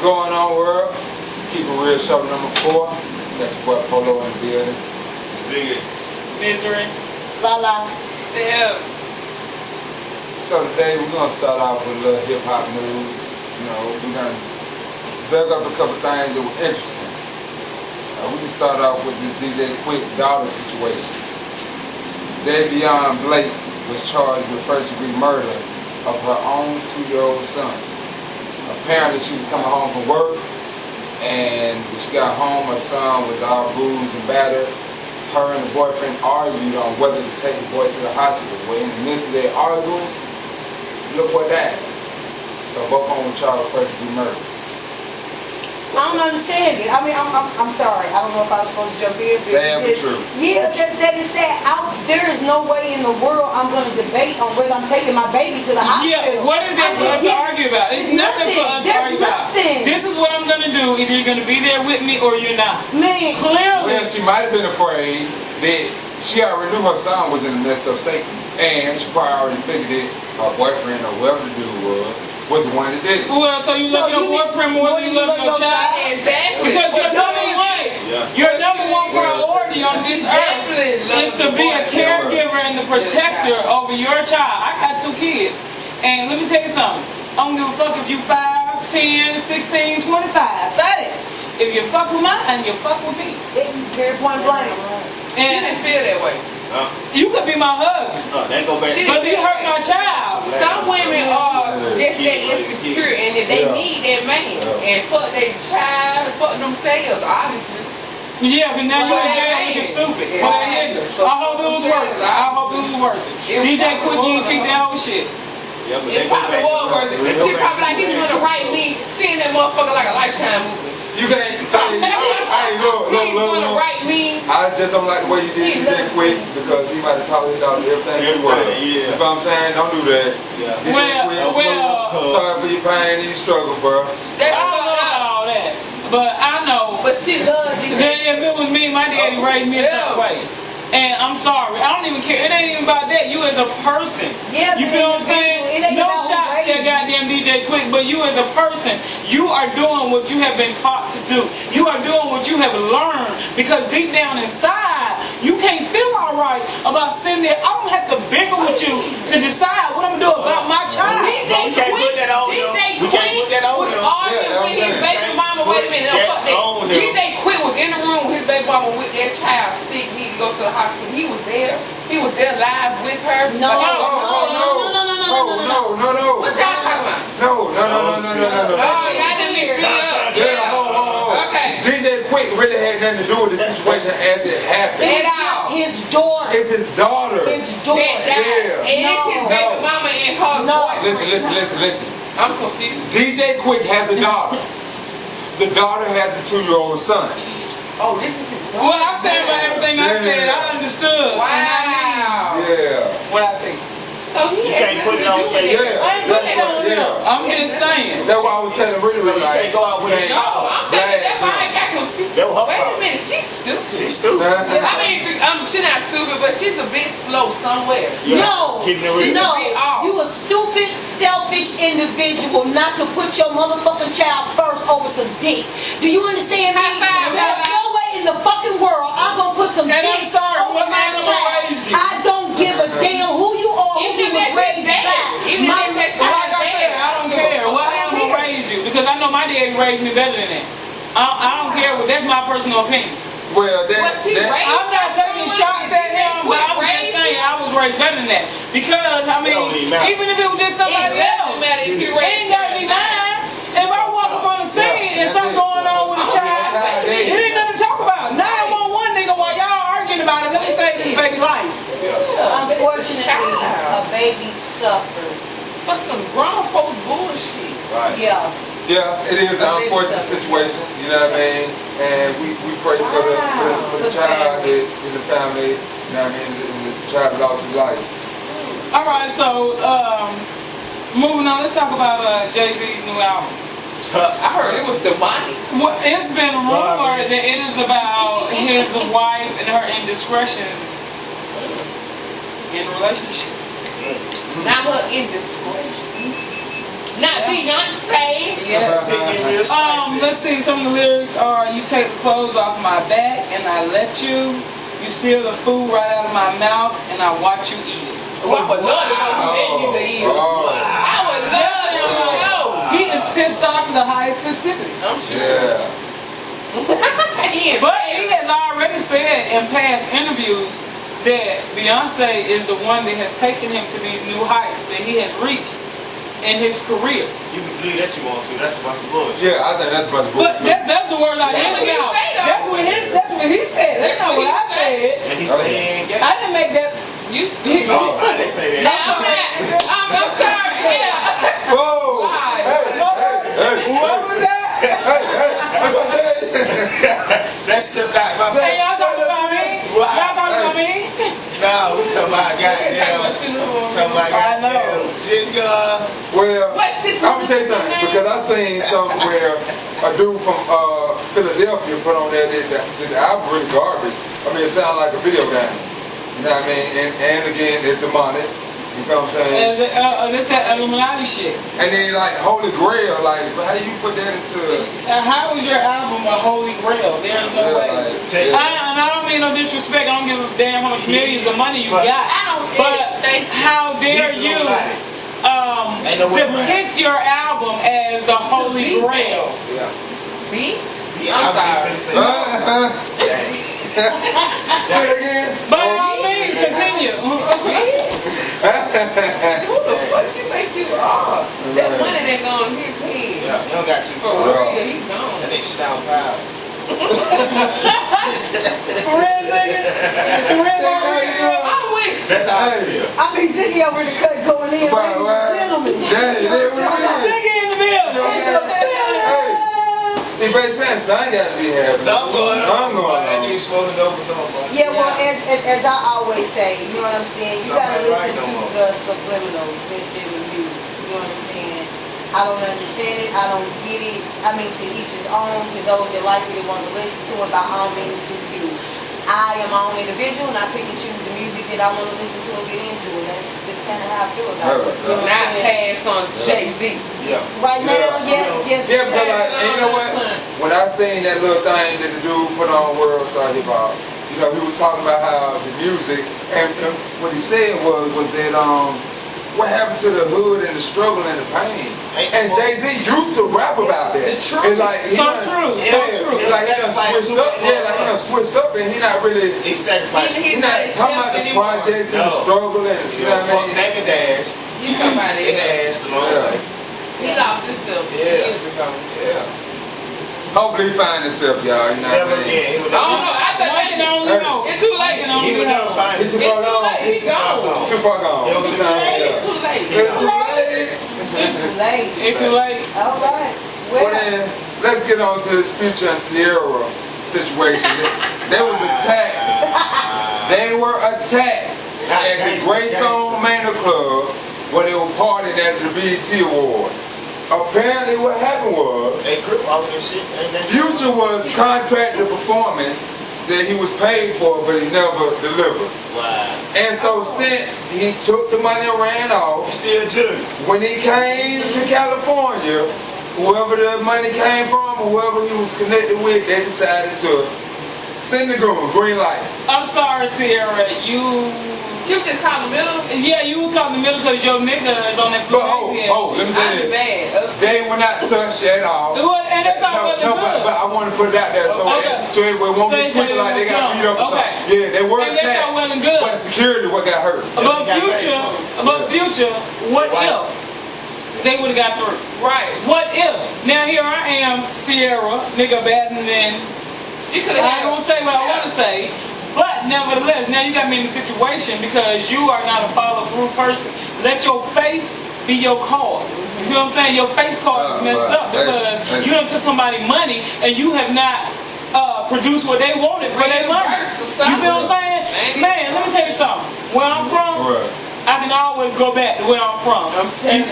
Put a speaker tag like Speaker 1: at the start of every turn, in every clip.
Speaker 1: going on, world? This is Keep It Real show number 4. Got your boy Polo in the building.
Speaker 2: Ziggy.
Speaker 3: Misery.
Speaker 4: Lala.
Speaker 3: Step.
Speaker 1: So today we're gonna start off with a little hip hop news. You know, we're gonna bag up a couple things that were interesting. We can start off with this DJ Quick daughter situation. Davion Blake was charged with first-degree murder of her own 2-year-old son. Apparently she was coming home from work, and when she got home, her son was all bruised and battered. Her and the boyfriend argued on whether to take the boy to the hospital. Well, in the midst of their arguing, look what died. So both of them were charged with first-degree murder.
Speaker 4: I don't understand it. I mean, I'm sorry. I don't know if I was supposed to jump in.
Speaker 1: Sad but true.
Speaker 4: Yeah, that is sad. There is no way in the world I'm going to debate on whether I'm taking my baby to the hospital.
Speaker 3: Yeah, what is there for us to argue about? It's nothing for us to argue about. This is what I'm going to do. Either you're going to be there with me or you're not.
Speaker 4: Man.
Speaker 3: Clearly.
Speaker 1: Well, she might have been afraid that she already knew her son was in a messed up state. And she probably already figured it, her boyfriend or whoever the dude was the one that did it.
Speaker 3: Well, so you love your boyfriend more than you love your child?
Speaker 4: Exactly.
Speaker 3: Because your number one priority on this earth is to be a caregiver and the protector over your child. I got 2 kids. And let me tell you something. I don't give a fuck if you 5, 10, 16, 25, 30. If you fuck with mine, you fuck with me.
Speaker 4: Very point blank.
Speaker 3: And
Speaker 5: she didn't feel that way.
Speaker 3: You could be my husband.
Speaker 2: That go back.
Speaker 3: But if you hurt my child.
Speaker 5: Some women are just that insecure and if they need that man and fuck their child, fuck themselves, obviously.
Speaker 3: Yeah, but now you in jail looking stupid. For that nigga. I hope it was worth it. I hope it was worth it. DJ Quick, you ain't teach that whole shit.
Speaker 2: Yeah, but
Speaker 5: it probably was worth it. She probably like, he's gonna write me, seeing that motherfucker like a Lifetime movie.
Speaker 1: You can't say, hey, look.
Speaker 5: Write me.
Speaker 1: I just don't like the way you did DJ Quick because he might have taught his daughter everything in the world.
Speaker 2: Yeah.
Speaker 1: If I'm saying, don't do that.
Speaker 2: Yeah.
Speaker 1: Sorry for your pain and your struggle, bro.
Speaker 3: I don't know about all that, but I know.
Speaker 5: But she loves you.
Speaker 3: If it was me, my daddy raised me a certain way. And I'm sorry, I don't even care. It ain't even about that. You as a person.
Speaker 4: Yeah,
Speaker 3: you feel what I'm saying? No shots at goddamn DJ Quick, but you as a person, you are doing what you have been taught to do. You are doing what you have learned. Because deep down inside, you can't feel alright about sitting there. I don't have to bicker with you to decide what I'm gonna do about my child.
Speaker 5: DJ Quick was arguing with his baby mama. Wait a minute, DJ Quick was in the room with his baby mama with that child sick, need to go to the hospital. He was there. He was there live with her.
Speaker 1: No.
Speaker 5: What y'all talking about?
Speaker 1: No.
Speaker 5: Oh, y'all didn't get
Speaker 1: Okay. DJ Quick really had nothing to do with the situation as it happened.
Speaker 4: His daughter.
Speaker 1: It's his daughter.
Speaker 4: His daughter.
Speaker 1: Yeah.
Speaker 5: And it's his baby mama and her boyfriend.
Speaker 1: Listen.
Speaker 5: I'm confused.
Speaker 1: DJ Quick has a daughter. The daughter has a 2-year-old son.
Speaker 5: Oh, this is his daughter.
Speaker 3: Well, I stand by everything I said. I understood.
Speaker 5: Wow.
Speaker 1: Yeah.
Speaker 3: What I say.
Speaker 5: So he
Speaker 2: can't put it on
Speaker 1: Yeah.
Speaker 3: I ain't putting it on him. I'm just saying.
Speaker 1: That's why I was telling really like,
Speaker 2: go out with it.
Speaker 5: No, I'm thinking that's why I got confused.
Speaker 2: That was her
Speaker 5: Wait a
Speaker 2: fault.
Speaker 5: minute, she's stupid.
Speaker 2: She's stupid.
Speaker 5: I mean, she's not stupid, but she's a bit slow somewhere.
Speaker 4: No,
Speaker 2: Keeping it real.
Speaker 4: you a stupid, selfish individual not to put your motherfucking child first over some dick. Do you understand me? There's no way in the fucking world I'm gonna put some dick over my child. I don't give a damn who you are, who you was raised by.
Speaker 3: Like I said, I don't care what animal raised you because I know my daddy raised me better than that. I don't care. That's my personal opinion.
Speaker 1: Well,
Speaker 3: I'm not taking shots at him, but I'm just saying I was raised better than that. Because, I mean, even if it was just somebody else, it ain't got to be mine. If I walk up on the scene and something going on with a child, it ain't nothing to talk about. 911 nigga, while y'all arguing about it, let me save this baby life.
Speaker 4: Unfortunately, a baby suffered.
Speaker 5: For some grown folks bullshit.
Speaker 2: Right.
Speaker 1: Yeah, it is an unfortunate situation, you know what I mean? And we pray for the child in the family, you know what I mean, and the child lost his life.
Speaker 3: Alright, so moving on, let's talk about Jay-Z's new album.
Speaker 5: I heard it was demonic.
Speaker 3: Well, it's been rumored that it is about his wife and her indiscretions in relationships.
Speaker 5: Not her indiscretions. Not Beyonce.
Speaker 3: Let's see. Some of the lyrics are: "You take the clothes off my back, and I let you. You steal the food right out of my mouth, and I watch you eat it."
Speaker 5: Oh, I would love to know who that nigga is. I would love to know.
Speaker 3: He is pissed off to the highest festivity.
Speaker 5: I'm sure.
Speaker 1: Yeah.
Speaker 3: But he has already said in past interviews that Beyonce is the one that has taken him to these new heights that he has reached in his career.
Speaker 2: You can believe that you want to. That's a bunch of bullshit.
Speaker 1: Yeah, I think that's a bunch of bullshit.
Speaker 3: But that's the word I used now. That's what he said. That's not what I said.
Speaker 2: And he said he ain't gay.
Speaker 3: I didn't make that.
Speaker 5: You stupid.
Speaker 2: Oh, I didn't say that.
Speaker 5: I'm sorry. Yeah.
Speaker 1: Whoa! Hey,
Speaker 3: What was that?
Speaker 2: That slipped out my
Speaker 3: Hey, y'all talking about me? Y'all talking about me?
Speaker 2: No, we talking about goddamn. Talking about goddamn Jigga.
Speaker 1: Well, I'm gonna tell you something because I seen something where a dude from Philadelphia put on there that the album really garbage. I mean, it sounded like a video game. You know what I mean? And again, it's demonic. You feel what I'm saying?
Speaker 3: That's that Illuminati shit.
Speaker 1: And then like Holy Grail, like how you put that into?
Speaker 3: How is your album a Holy Grail? There's no way.
Speaker 1: Like,
Speaker 3: And I don't mean no disrespect. I don't give a damn how much millions of money you got. But how dare you depict your album as the Holy Grail?
Speaker 2: Yeah.
Speaker 5: Beats?
Speaker 2: I'm just finna say
Speaker 1: Say it again.
Speaker 3: By all means, continue.
Speaker 5: Who the fuck you think you are? That money that go on his head.
Speaker 2: Yeah, you don't got too
Speaker 5: For
Speaker 2: far.
Speaker 5: real, he's gone.
Speaker 2: That nigga shit out proud.
Speaker 3: For real, nigga? For real, nigga?
Speaker 5: I wish.
Speaker 2: That's how I feel.
Speaker 4: I be sitting here over the cut going in, ladies and gentlemen.
Speaker 3: Nigga in the building.
Speaker 1: He basically saying son gotta be happy.
Speaker 2: Something going on. That
Speaker 1: on.
Speaker 2: nigga swollen over something.
Speaker 4: Yeah, well, as I always say, you know what I'm saying? You gotta listen to the subliminal, listen to music. You know what I'm saying? I don't understand it. I don't get it. I mean, to each his own. To those that like it and want to listen to it, by all means, do you. I am my own individual, and I pick and choose the music that I want to listen to and get into, and that's kind of how I feel about it. You know what
Speaker 5: Not
Speaker 4: I'm saying?
Speaker 5: pass on Jay-Z.
Speaker 2: Yeah.
Speaker 4: Right now, yes.
Speaker 1: Yeah, but like, and you know what? When I seen that little thing that the dude put on World Star Hip Hop, you know, he was talking about how the music, and what he said was that what happened to the hood and the struggle and the pain. And Jay-Z used to rap about that.
Speaker 5: The truth.
Speaker 1: And like, he
Speaker 3: true.
Speaker 1: Like he done switched up. Yeah, like he done switched up, and he not really.
Speaker 2: He sacrificed.
Speaker 1: He not talking about the projects and the struggle and you know what I mean.
Speaker 2: Name and Dash.
Speaker 5: He's somebody
Speaker 2: In the
Speaker 5: else.
Speaker 2: ass the long way.
Speaker 5: He lost himself years ago.
Speaker 2: Yeah.
Speaker 1: Hopefully he find himself, y'all. You know
Speaker 2: Never
Speaker 1: what I mean.
Speaker 2: again. He would
Speaker 5: I don't
Speaker 2: never.
Speaker 5: know. I thought
Speaker 3: One can only know.
Speaker 5: it's too late.
Speaker 2: He would never find
Speaker 1: It's
Speaker 2: himself.
Speaker 1: too far gone.
Speaker 5: He's gone.
Speaker 1: Too far gone.
Speaker 2: It's
Speaker 1: Too
Speaker 2: too
Speaker 1: time.
Speaker 2: late.
Speaker 5: It's too late.
Speaker 1: It's too late.
Speaker 4: It's too late.
Speaker 3: It's too late.
Speaker 4: All right.
Speaker 1: Well then, let's get on to this Future and Sierra situation. They was attacked. They were attacked at the Greystone Manor Club where they were partying at the BET Award. Apparently what happened was
Speaker 2: They crip all of this shit.
Speaker 1: Future was contracted a performance that he was paid for, but he never delivered.
Speaker 2: Wow.
Speaker 1: And so since he took the money and ran off,
Speaker 2: You still judge.
Speaker 1: when he came to California, whoever the money came from or whoever he was connected with, they decided to send the green light.
Speaker 3: I'm sorry, Sierra. You
Speaker 5: just caught in the middle.
Speaker 3: Yeah, you was caught in the middle because your nigga is on that
Speaker 1: But let me
Speaker 5: I'd
Speaker 1: say
Speaker 5: be
Speaker 1: this.
Speaker 5: mad.
Speaker 1: They were not touched at all.
Speaker 3: And that's all
Speaker 1: No, but I want to put it out there so it won't be twisted like they got beat up or something. Yeah, they were
Speaker 3: And that's
Speaker 1: attacked,
Speaker 3: all well and good.
Speaker 1: but the security what got hurt.
Speaker 3: About Future, what if they would have got through?
Speaker 5: Right.
Speaker 3: What if? Now here I am, Sierra, nigga batting and
Speaker 5: She could have.
Speaker 3: I ain't gonna say what I want to say, but nevertheless, now you got me in a situation because you are not a follow-through person. Let your face be your card. You feel what I'm saying? Your face card is messed up because you done took somebody money and you have not produced what they wanted for their money. You feel what I'm saying? Man, let me tell you something. Where I'm from, I can always go back to where I'm from.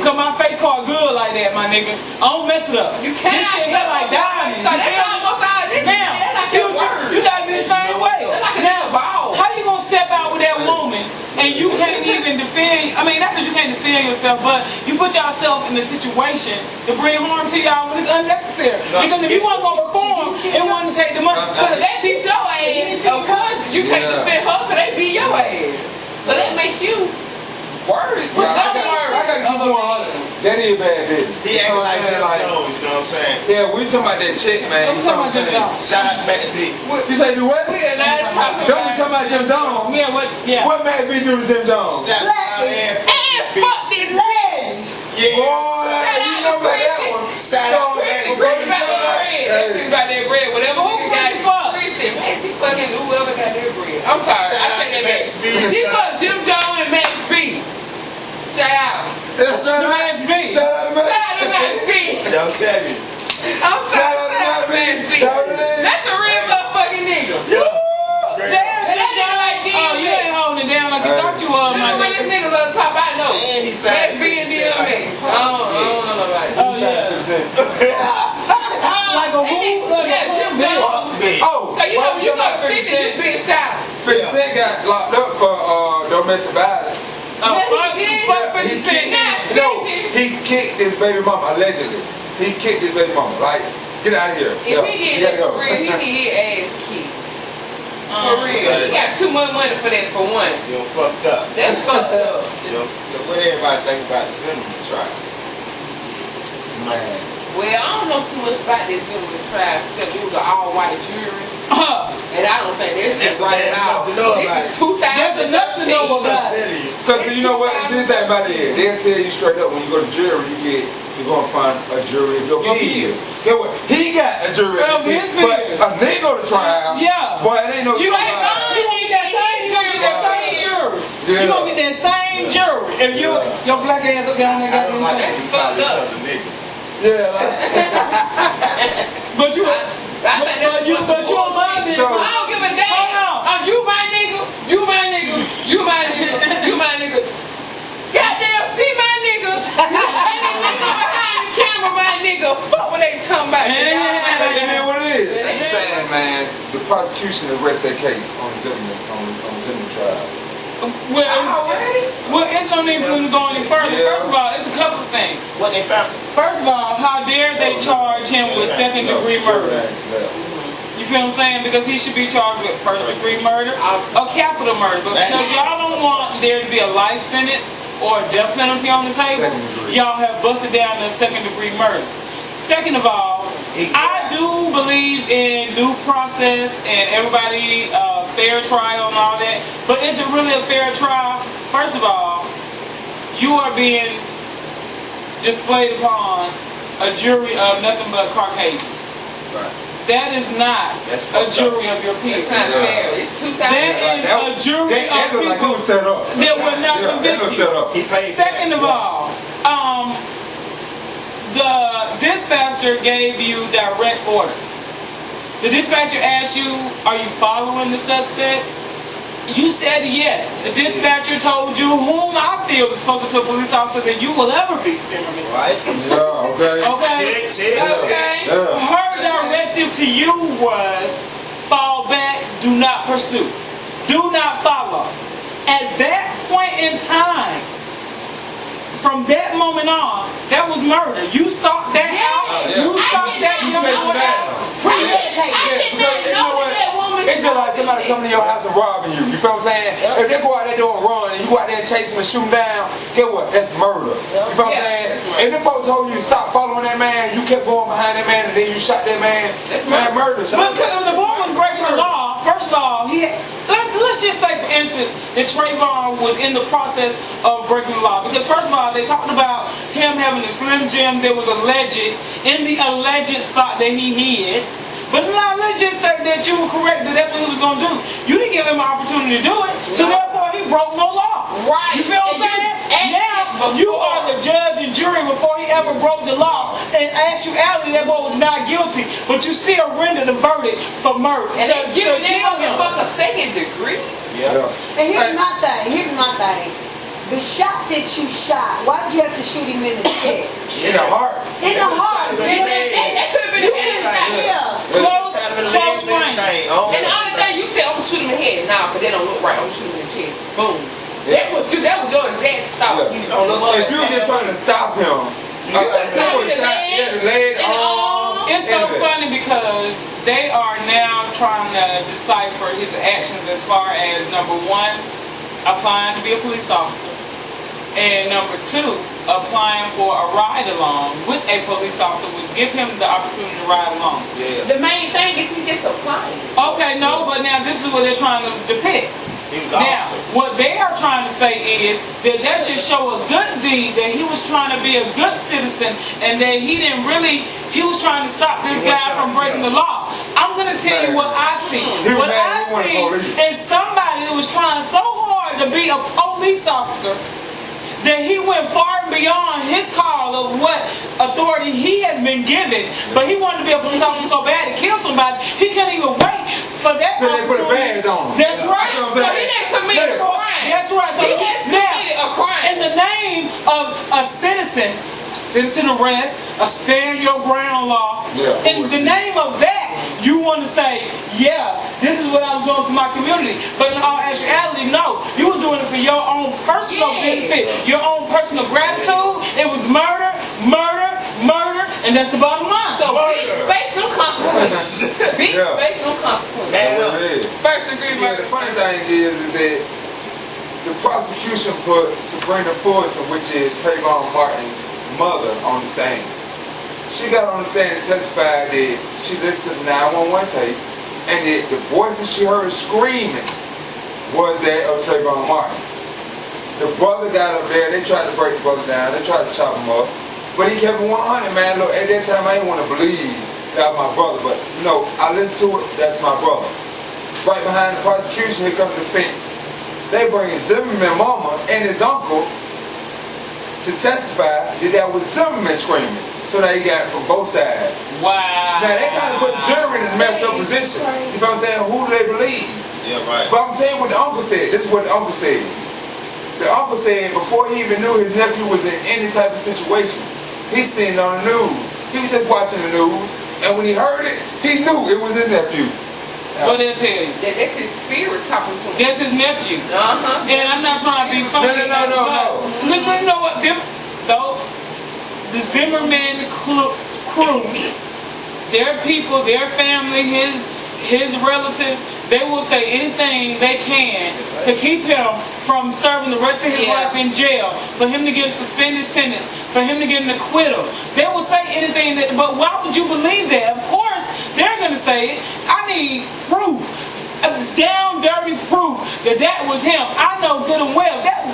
Speaker 3: Cause my face card good like that, my nigga. I don't mess it up.
Speaker 5: You can't.
Speaker 3: This shit here like diamonds.
Speaker 5: So that's almost all this.
Speaker 3: Now, Future, you gotta be the same way.
Speaker 5: That's like a
Speaker 3: Now,
Speaker 5: ball.
Speaker 3: How you gonna step out with that woman and you can't even defend? I mean, not that you can't defend yourself, but you put yourself in a situation to bring harm to y'all when it's unnecessary. Because if you want to go perform, it want to take the money.
Speaker 5: Because they beat your ass, of course you can't defend her because they beat your ass. So that make you worse.
Speaker 1: I gotta keep on. That is bad business.
Speaker 2: He acting like Jim Jones, you know what I'm saying?
Speaker 1: Yeah, we talking about that chick, man.
Speaker 3: I'm talking about Jim Jones.
Speaker 2: Shout out to Matt B.
Speaker 1: You say do what?
Speaker 5: We are not talking
Speaker 1: Don't be talking about Jim Jones.
Speaker 3: Yeah, what? Yeah.
Speaker 1: What man be do to Jim Jones?
Speaker 2: Shout out and
Speaker 5: fuck these legs.
Speaker 2: Yeah.
Speaker 1: Boy, you know about that one.
Speaker 2: Shout out to
Speaker 5: Think about that bread. Whatever nigga got it. Man, she fucking whoever got that bread. I'm sorry.
Speaker 2: Shout out
Speaker 5: I
Speaker 2: to
Speaker 5: say that
Speaker 2: Max B.
Speaker 5: She fucked Jim Jones and Max B. Shout out.
Speaker 1: Shout out to Max B.
Speaker 5: Shout out to Max B.
Speaker 2: Don't tell me.
Speaker 5: I'm sorry. Shout out to Max B. That's a real motherfucking nigga.
Speaker 3: Oh, you ain't holding it down like you thought you was, my
Speaker 5: nigga. These niggas on top, I know.
Speaker 2: And he said,
Speaker 5: B and DMX. I don't know nobody.
Speaker 3: Oh, yeah. Like a who?
Speaker 5: Yeah, Jim Jones.
Speaker 1: Oh,
Speaker 5: So you know 50 you been shot.
Speaker 1: 50 Cent got locked up for domestic violence. He kicked his baby mama, allegedly. He kicked his baby mama. Like, get out of here.
Speaker 5: If he did that for real, he need his ass kicked. For real. She got too much money for that, for one.
Speaker 2: Yo, fucked up.
Speaker 5: That's fucked up.
Speaker 2: Yo, so what everybody think about the Zimmerman trial? Man.
Speaker 5: Well, I don't know too much about this Zimmerman trial, except it was an all-white jury. And I don't think that's just right out. This is 2000.
Speaker 3: There's enough to know about it.
Speaker 1: Because you know what? The thing about it is, they'll tell you straight up when you go to jury, you're going to find a jury of your peers. Get what? He got a jury of his peers. But a nigga go to trial.
Speaker 3: Yeah.
Speaker 1: Boy, it ain't no
Speaker 3: you ain't going to get that same jury. You going to get that same jury. If you, your black ass up there on that goddamn side.
Speaker 5: That's fucked up.
Speaker 1: Yeah. But you.
Speaker 5: But you
Speaker 3: don't mind it.
Speaker 5: I don't give a damn. You my nigga. You my nigga. You my nigga. You my nigga. Goddamn, see my nigga. And the nigga behind the camera, my nigga. Fuck what they talking about.
Speaker 1: It is what it is. Saying, man, the prosecution arrests that case on the Zimmerman trial.
Speaker 3: Well, it's no need for them to go any further.
Speaker 1: Yeah.
Speaker 3: First of all, it's a couple of things.
Speaker 2: What they found?
Speaker 3: First of all, how dare they charge him with second-degree murder? You feel what I'm saying? Because he should be charged with first-degree murder or capital murder. But because y'all don't want there to be a life sentence or a death penalty on the table, y'all have busted down the second-degree murder. Second of all, I do believe in due process and everybody fair trial and all that. But is it really a fair trial? First of all, you are being displayed upon a jury of nothing but Caucasians.
Speaker 2: Right.
Speaker 3: That is not a jury of your peers.
Speaker 5: It's not fair. It's 2000.
Speaker 3: That is a jury of people that were not convicted. Second of all, the dispatcher gave you direct orders. The dispatcher asked you, are you following the suspect? You said yes. The dispatcher told you whom I feel is closer to a police officer than you will ever be, Zimmerman.
Speaker 2: Right?
Speaker 1: Yeah, okay.
Speaker 5: Okay.
Speaker 3: Her directive to you was fall back, do not pursue. Do not follow. At that point in time, from that moment on, that was murder. You sought that out. You sought that out.
Speaker 1: It's just like somebody coming to your house and robbing you. You feel what I'm saying? If they go out there doing run and you go out there and chase them and shoot them down, get what? That's murder. You feel what I'm saying? If the folks told you to stop following that man, you kept going behind that man and then you shot that man, that's murder.
Speaker 3: But because the boy was breaking the law, first of all, let's just say, for instance, that Trayvon was in the process of breaking the law. Because first of all, they talked about him having a Slim Jim that was alleged in the alleged spot that he hid. But now let's just say that you were correct that that's what he was going to do. You didn't give him an opportunity to do it, so therefore he broke no law.
Speaker 5: Right.
Speaker 3: You feel what I'm saying? Now you are the judge and jury before he ever broke the law. In actuality, that boy was not guilty, but you still rendered the verdict for murder.
Speaker 5: And they're giving that motherfucker a second degree.
Speaker 2: Yeah.
Speaker 4: And here's my thing. The shot that you shot, why did you have to shoot him in the chest?
Speaker 1: In the heart.
Speaker 4: In the heart.
Speaker 5: That could have been a headshot.
Speaker 3: Close range.
Speaker 5: And the only thing you said, I'm shoot him in the head. Nah, because that don't look right. I'm gonna shoot him in the chest. Boom. That was your exact thought.
Speaker 1: If you were just trying to stop him,
Speaker 3: it's so funny because they are now trying to decipher his actions as far as number one, applying to be a police officer, and number two, applying for a ride along with a police officer would give him the opportunity to ride along.
Speaker 5: Yeah. The main thing is he just applying.
Speaker 3: Okay, no, but now this is what they're trying to depict. Now, what they are trying to say is that should show a good deed, that he was trying to be a good citizen, and that he was trying to stop this guy from breaking the law. I'm going to tell you what I see. What I see is somebody that was trying so hard to be a police officer that he went far beyond his call of what authority he has been given, but he wanted to be a police officer so bad to kill somebody, he couldn't even wait for that.
Speaker 1: So they put a badge on him.
Speaker 3: That's right.
Speaker 5: So he didn't commit a crime.
Speaker 3: That's right. So
Speaker 5: he has committed a crime.
Speaker 3: In the name of a citizen arrest, a stand your ground law, in the name of that, you want to say, yeah, this is what I was doing for my community. But in all actuality, no. You were doing it for your own personal benefit, your own personal gratitude. It was murder, and that's the bottom line.
Speaker 5: So bitch, face some consequences. Bitch, face some consequences. First degree murder.
Speaker 1: The funny thing is that the prosecution put Sabrina Fulton, which is Trayvon Martin's mother, on the stand. She got on the stand and testified that she listened to the 911 tape and that the voices she heard screaming was that of Trayvon Martin. The brother got up there, they tried to break the brother down, they tried to chop him up, but he kept it 100, man. Look, at that time I didn't want to believe that was my brother, but you know, I listened to it, that's my brother. Right behind the prosecution, here comes the defense. They bring Zimmerman mama and his uncle to testify that was Zimmerman screaming. So now you got it from both sides.
Speaker 3: Wow.
Speaker 1: Now they kind of put the jury in a messed up position. You know what I'm saying? Who do they believe?
Speaker 2: Yeah, right.
Speaker 1: But I'm telling you what the uncle said. This is what the uncle said. The uncle said before he even knew his nephew was in any type of situation, he seen it on the news. He was just watching the news, and when he heard it, he knew it was his nephew.
Speaker 3: What did I tell you?
Speaker 5: That's his spirit talking to him.
Speaker 3: That's his nephew. And I'm not trying to be funny.
Speaker 1: No.
Speaker 3: Look, you know what? The Zimmerman crew, their people, their family, his relatives, they will say anything they can to keep him from serving the rest of his life in jail, for him to get a suspended sentence, for him to get an acquittal. They will say anything but why would you believe that? Of course, they're going to say it. I need proof. Down dirty proof that was him. I know good and well that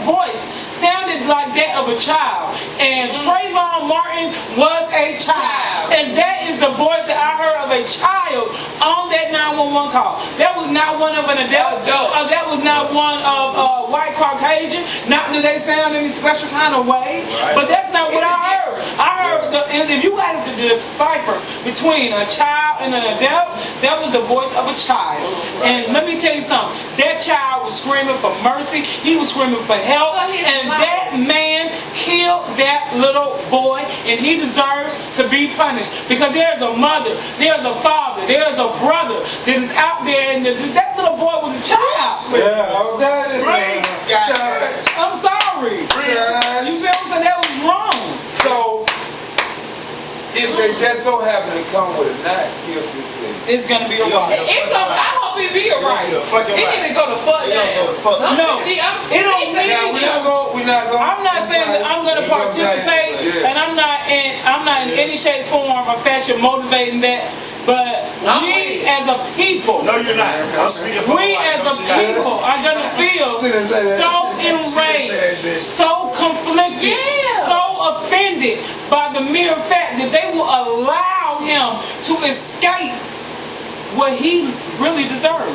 Speaker 3: voice sounded like that of a child, and Trayvon Martin was a child, and that is the voice that I heard of a child on that 911 call. That was not one of an adult. That was not one of white Caucasian. Not that they sound any special kind of way, but that's not what I heard. I heard if you had to decipher between a child and an adult, that was the voice of a child. And let me tell you something, that child was screaming for mercy, he was screaming for help, and that man killed that little boy, and he deserves to be punished, because there's a mother, there's a father, there's a brother that is out there, and that little boy was a child. I'm sorry. You feel what I'm saying? That was wrong.
Speaker 1: So if they just so happen to come with a not guilty plea,
Speaker 3: it's gonna be a right.
Speaker 5: I hope it be a right. It need to go to fuck down.
Speaker 3: No, it don't mean
Speaker 1: we're not going.
Speaker 3: I'm not saying that I'm gonna participate, and I'm not in any shape, form, or fashion motivating that. But we as a people,
Speaker 2: no, you're not.
Speaker 3: We as a people are gonna feel so enraged, so conflicted, so offended by the mere fact that they will allow him to escape what he really deserves.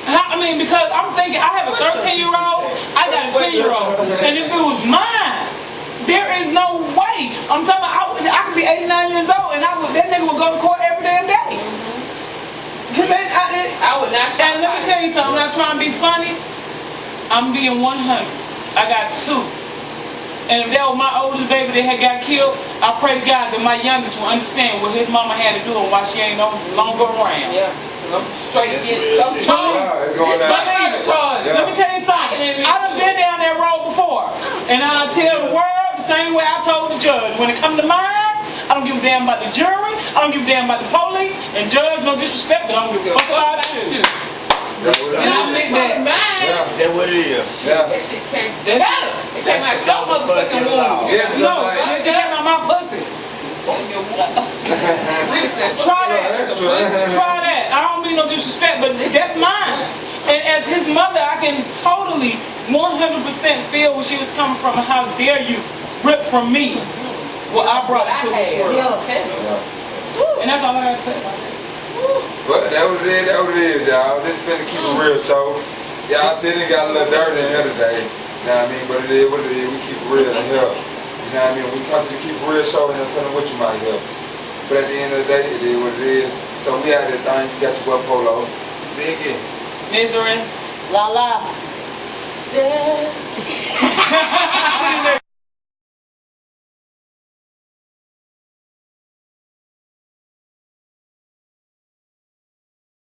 Speaker 3: I mean, because I'm thinking, I have a 13-year-old, I got a 10-year-old, and if it was mine, there is no way. I'm talking about, I could be 89 years old, and that nigga would go to court every damn day. Cause
Speaker 5: I would not.
Speaker 3: And let me tell you something. I'm not trying to be funny. I'm being 100. I got 2. And if that was my oldest baby that had got killed, I pray to God that my youngest will understand what his mama had to do and why she ain't no longer around.
Speaker 5: Yeah. I'm straight getting charged.
Speaker 1: It's going down.
Speaker 3: Let me tell you something. I done been down that road before. And I'll tell the world the same way I told the judge. When it comes to mine, I don't give a damn about the jury. I don't give a damn about the police. And judge, no disrespect, but I don't give a fuck about you.
Speaker 2: That's what it is.
Speaker 5: That shit came better. It came out your motherfucking womb.
Speaker 3: No, it came out my pussy. Try that. I don't mean no disrespect, but that's mine. And as his mother, I can totally 100% feel where she was coming from. How dare you rip from me what I brought to this world. And that's all I gotta say about that.
Speaker 1: But that what it is, y'all. This been the Keep It Real show. Y'all see it got a little dirty in here today. You know what I mean? But it is what it is. We keep it real in here. You know what I mean? We come to the Keep It Real show and they'll tell them what you might hear. But at the end of the day, it is what it is. So we out there thing. You got your boy Polo.
Speaker 2: Ziggy.
Speaker 3: Misery.
Speaker 4: La la.
Speaker 5: Step.